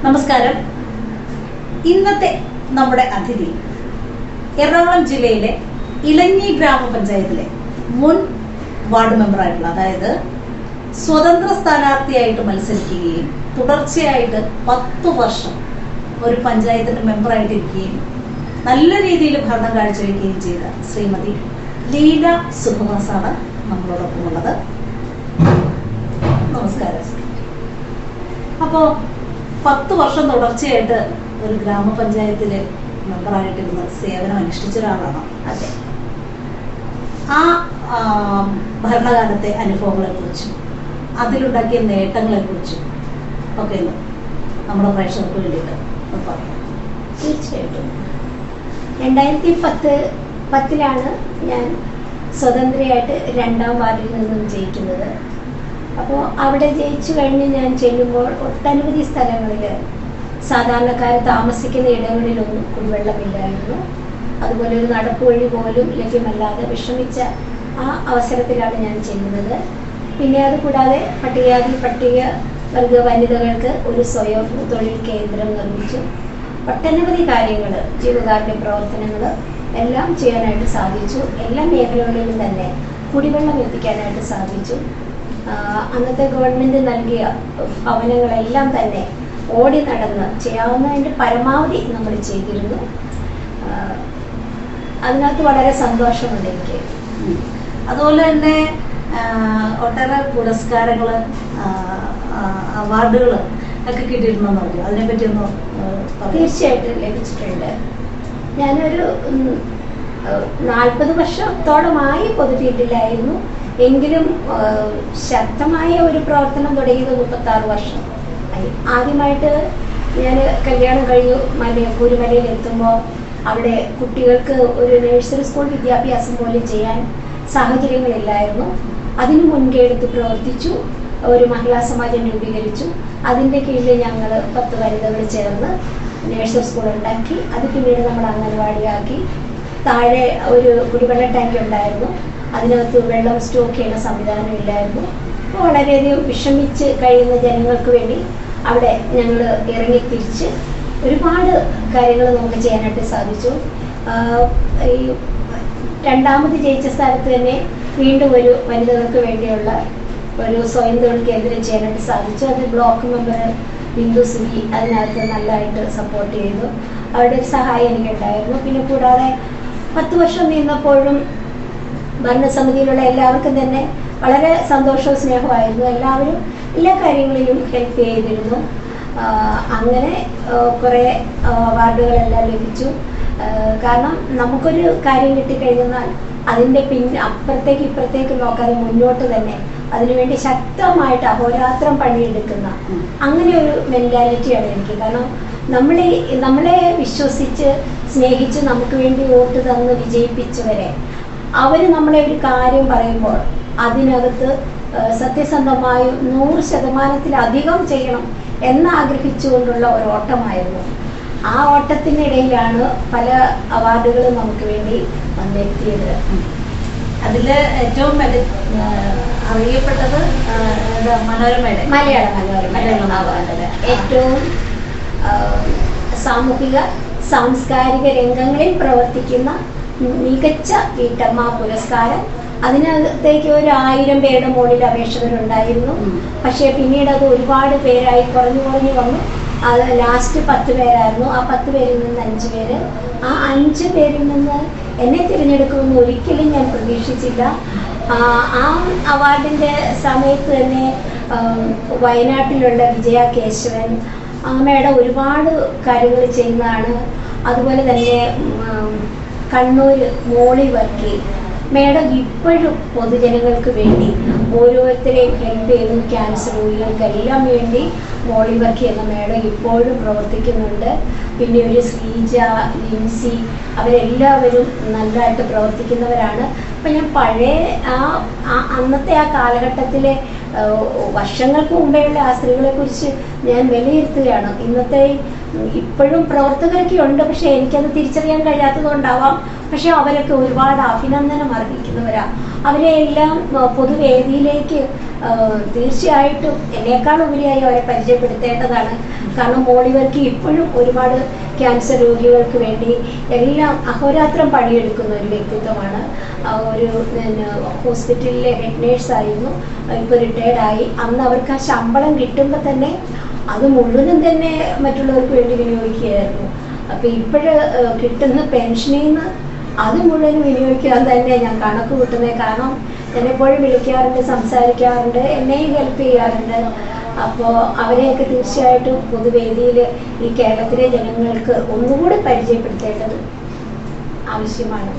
നമസ്കാരം. ഇന്നത്തെ നമ്മുടെ അതിഥി എറണാകുളം ജില്ലയിലെ ഇലഞ്ഞി ഗ്രാമപഞ്ചായത്തിലെ മുൻ വാർഡ് മെമ്പറായിട്ടുള്ള, അതായത് സ്വതന്ത്ര സ്ഥാനാർത്ഥിയായിട്ട് മത്സരിക്കുകയും തുടർച്ചയായിട്ട് 10 വർഷം ഒരു പഞ്ചായത്തിന്റെ മെമ്പറായിട്ടിരിക്കുകയും നല്ല രീതിയിൽ ഭരണം കാഴ്ചവെക്കുകയും ചെയ്ത ശ്രീമതി ലീല സുഖവാസാണ് നമ്മളോടൊപ്പം ഉള്ളത്. നമസ്കാരം. അപ്പോൾ 10 വർഷം തുടർച്ചയായിട്ട് ഒരു ഗ്രാമപഞ്ചായത്തില് മെമ്പറായിട്ടിരുന്ന സേവനം അനുഷ്ഠിച്ച ഒരാളാണ്. അതെ. ആ ഭരണകാലത്തെ അനുഭവങ്ങളെ കുറിച്ചും അതിലുണ്ടാക്കിയ നേട്ടങ്ങളെ കുറിച്ചും ഒക്കെ നമ്മുടെ പ്രേക്ഷകർക്ക് വേണ്ടിയിട്ട് പറയാം. തീർച്ചയായിട്ടും 2010 ഞാൻ സ്വതന്ത്രയായിട്ട് 2ാം വാർഡിൽ നിന്നും ജയിക്കുന്നത്. അപ്പോൾ അവിടെ ജയിച്ചു കഴിഞ്ഞ് ഞാൻ ചെല്ലുമ്പോൾ ഒട്ടനവധി സ്ഥലങ്ങളിൽ സാധാരണക്കാർ താമസിക്കുന്ന ഇടങ്ങളിലൊന്നും കുടിവെള്ളമില്ലായിരുന്നു. അതുപോലെ ഒരു നടപ്പ് വഴി പോലും ലഭ്യമല്ലാതെ വിഷമിച്ച ആ അവസരത്തിലാണ് ഞാൻ ചെല്ലുന്നത്. പിന്നെ അതുകൂടാതെ പട്ടികജാതി പട്ടികവർഗ വനിതകൾക്ക് ഒരു സ്വയം തൊഴിൽ കേന്ദ്രം നിർമ്മിച്ചു. ഒട്ടനവധി കാര്യങ്ങൾ, ജീവകാരുണ്യ പ്രവർത്തനങ്ങൾ എല്ലാം ചെയ്യാനായിട്ട് സാധിച്ചു. എല്ലാ മേഖലകളിലും തന്നെ കുടിവെള്ളം എത്തിക്കാനായിട്ട് സാധിച്ചു. അന്നത്തെ ഗവൺമെൻറ് നൽകിയ ഭവനങ്ങളെല്ലാം തന്നെ ഓടി നടന്ന് ചെയ്യാവുന്നതിൻ്റെ പരമാവധി നമ്മൾ ചെയ്തിരുന്നു. അതിനകത്ത് വളരെ സന്തോഷമുണ്ട് എനിക്ക്. അതുപോലെ തന്നെ ഒട്ടേറെ പുരസ്കാരങ്ങൾ, അവാർഡുകൾ ഒക്കെ കിട്ടിയിട്ടുണ്ടെന്ന് പറഞ്ഞു. അതിനെപ്പറ്റി ഒന്ന് തീർച്ചയായിട്ടും ലഭിച്ചിട്ടുണ്ട്. ഞാനൊരു 40 വർഷത്തോളമായി പൊതുഫീൽഡിലായിരുന്നു. എങ്കിലും ശക്തമായ ഒരു പ്രവർത്തനം തുടങ്ങിയത് 36 വർഷം ആയി. ആദ്യമായിട്ട് ഞാൻ കല്യാണം കഴിഞ്ഞു കുരുമലയിൽ എത്തുമ്പോൾ അവിടെ കുട്ടികൾക്ക് ഒരു നഴ്സറി സ്കൂൾ വിദ്യാഭ്യാസം പോലും ചെയ്യാൻ സാഹചര്യങ്ങളില്ലായിരുന്നു. അതിന് മുൻകൈ എടുത്ത് പ്രവർത്തിച്ചു. ഒരു മഹിളാ സമാജം രൂപീകരിച്ചു. അതിൻ്റെ കീഴിൽ ഞങ്ങൾ 10 വനിതകൾ ചേർന്ന് നഴ്സറി സ്കൂൾ ഉണ്ടാക്കി. അത് പിന്നീട് നമ്മൾ അംഗൻവാടിയാക്കി. താഴെ ഒരു കുടിവെള്ള ടാങ്ക് ഉണ്ടായിരുന്നു. അതിനകത്ത് വെള്ളം സ്റ്റോക്ക് ചെയ്യുന്ന സംവിധാനം ഇല്ലായിരുന്നു. അപ്പോൾ വളരെയധികം വിഷമിച്ച് കഴിയുന്ന ജനങ്ങൾക്ക് വേണ്ടി അവിടെ ഞങ്ങൾ ഇറങ്ങിത്തിരിച്ച് ഒരുപാട് കാര്യങ്ങൾ നമുക്ക് ചെയ്യാനായിട്ട് സാധിച്ചു. ഈ 2ാമത് ജയിച്ച സ്ഥലത്ത് തന്നെ വീണ്ടും ഒരു വനിതകൾക്ക് വേണ്ടിയുള്ള ഒരു സ്വയം തൊഴിൽ കേന്ദ്രം ചെയ്യാനായിട്ട് സാധിച്ചു. അത് ബ്ലോക്ക് മെമ്പർ ബിന്ദു സുബി അതിനകത്ത് നല്ലതായിട്ട് സപ്പോർട്ട് ചെയ്തു. അവരുടെ ഒരു സഹായം എനിക്കുണ്ടായിരുന്നു. പിന്നെ കൂടാതെ 10 വർഷം നിന്നപ്പോഴും ഭരണസമിതിയിലുള്ള എല്ലാവർക്കും തന്നെ വളരെ സന്തോഷവും സ്നേഹമായിരുന്നു. എല്ലാവരും എല്ലാ കാര്യങ്ങളിലും ഹെൽപ്പ് ചെയ്തിരുന്നു. അങ്ങനെ കുറേ അവാർഡുകളെല്ലാം ലഭിച്ചു. കാരണം നമുക്കൊരു കാര്യം കിട്ടിക്കഴിഞ്ഞാൽ അതിൻ്റെ അപ്പുറത്തേക്ക് ഇപ്പുറത്തേക്ക് നോക്കാതെ മുന്നോട്ട് തന്നെ അതിനുവേണ്ടി ശക്തമായിട്ട് അഹോരാത്രം പണിയെടുക്കുന്ന അങ്ങനെ ഒരു മെൻറ്റാലിറ്റിയാണ് എനിക്ക്. കാരണം നമ്മളെ വിശ്വസിച്ച് സ്നേഹിച്ച് നമുക്ക് വേണ്ടി വോട്ട് തന്ന് വിജയിപ്പിച്ചവരെ അവർ നമ്മളെ ഒരു കാര്യം പറയുമ്പോൾ അതിനകത്ത് സത്യസന്ധമായും 100% ചെയ്യണം എന്നാഗ്രഹിച്ചുകൊണ്ടുള്ള ഒരു ഓട്ടമായിരുന്നു. ആ ഓട്ടത്തിനിടയിലാണ് പല അവാർഡുകളും നമുക്ക് വേണ്ടി വന്നെത്തിയത്. അതിൽ ഏറ്റവും അറിയപ്പെട്ടത് മലയാള മനോരമ അവാർഡ്. ഏറ്റവും സാമൂഹിക സാംസ്കാരിക രംഗങ്ങളിൽ പ്രവർത്തിക്കുന്ന മികച്ച വീട്ടമ്മ പുരസ്കാരം. അതിനകത്തേക്ക് ഒരു 1000 പേരുടെ മുകളിൽ അപേക്ഷകരുണ്ടായിരുന്നു. പക്ഷേ പിന്നീട് അത് ഒരുപാട് പേരായി കുറഞ്ഞു വന്നു. അത് ലാസ്റ്റ് 10 പേരായിരുന്നു. ആ 10 പേരിൽ നിന്ന് 5 പേര്. ആ 5 പേരിൽ നിന്ന് എന്നെ തിരഞ്ഞെടുക്കുമെന്ന് ഒരിക്കലും ഞാൻ പ്രതീക്ഷിച്ചില്ല. ആ അവാർഡിൻ്റെ സമയത്ത് തന്നെ വയനാട്ടിലുള്ള വിജയ കേശവൻ അമ്മയുടെ ഒരുപാട് കാര്യങ്ങൾ ചെയ്യുന്നതാണ്. അതുപോലെ തന്നെ കണ്ണൂർ മോളി വർക്കി മേഡം ഇപ്പോഴും പൊതുജനങ്ങൾക്ക് വേണ്ടി ഓരോരുത്തരെയും ഹെൽപ്പ് ചെയ്യുന്നു. ക്യാൻസർ രോഗികൾക്കെല്ലാം വേണ്ടി മോളി വർക്കി എന്ന മേഡം ഇപ്പോഴും പ്രവർത്തിക്കുന്നുണ്ട്. പിന്നെ ഒരു ശ്രീജ, ലിൻസി അവരെല്ലാവരും നല്ലതായിട്ട് പ്രവർത്തിക്കുന്നവരാണ്. അപ്പം ഞാൻ പഴയ അന്നത്തെ ആ കാലഘട്ടത്തിലെ വർഷങ്ങൾക്ക് മുമ്പേയുള്ള ആ സ്ത്രീകളെക്കുറിച്ച് ഞാൻ വിലയിരുത്തുകയാണ്. ഇന്നത്തെ ഇപ്പോഴും പ്രവർത്തകരൊക്കെ ഉണ്ട്, പക്ഷെ എനിക്കത് തിരിച്ചറിയാൻ കഴിയാത്തത് കൊണ്ടാവാം. പക്ഷെ അവരൊക്കെ ഒരുപാട് അഭിനന്ദനം അർഹിക്കുന്നവരാണ്. അവരെ എല്ലാം പൊതുവേദിയിലേക്ക് തീർച്ചയായിട്ടും എന്നേക്കാൾ ഉപരിയായി അവരെ പരിചയപ്പെടുത്തേണ്ടതാണ്. കാരണം മോളിവർക്ക് ഇപ്പോഴും ഒരുപാട് ക്യാൻസർ രോഗികൾക്ക് വേണ്ടി എല്ലാം അഹോരാത്രം പണിയെടുക്കുന്ന ഒരു വ്യക്തിത്വമാണ്. ഒരു ഹോസ്പിറ്റലിലെ ഹെഡ് നേഴ്സായിരുന്നു, ഇപ്പോൾ റിട്ടയർഡായി. അന്ന് അവർക്ക് ആ ശമ്പളം കിട്ടുമ്പോൾ തന്നെ അത് മുഴുവനും തന്നെ മറ്റുള്ളവർക്ക് വേണ്ടി വിനിയോഗിക്കുകയായിരുന്നു. അപ്പം ഇപ്പോഴ് കിട്ടുന്ന പെൻഷനിൽ നിന്ന് അത് മുഴുവൻ വിനിയോഗിക്കാൻ തന്നെ ഞാൻ കണക്ക് കൂട്ടുന്നത്. കാരണം ഞാൻ എപ്പോഴും വിളിക്കാറുണ്ട്, സംസാരിക്കാറുണ്ട്, എന്നെയും ഹെൽപ്പ് ചെയ്യാറുണ്ട്. അപ്പോൾ അവരെയൊക്കെ തീർച്ചയായിട്ടും പൊതുവേദിയിൽ ഈ കേരളത്തിലെ ജനങ്ങൾക്ക് ഒന്നുകൂടി പരിചയപ്പെടുത്തേണ്ടത് ആവശ്യമാണ്.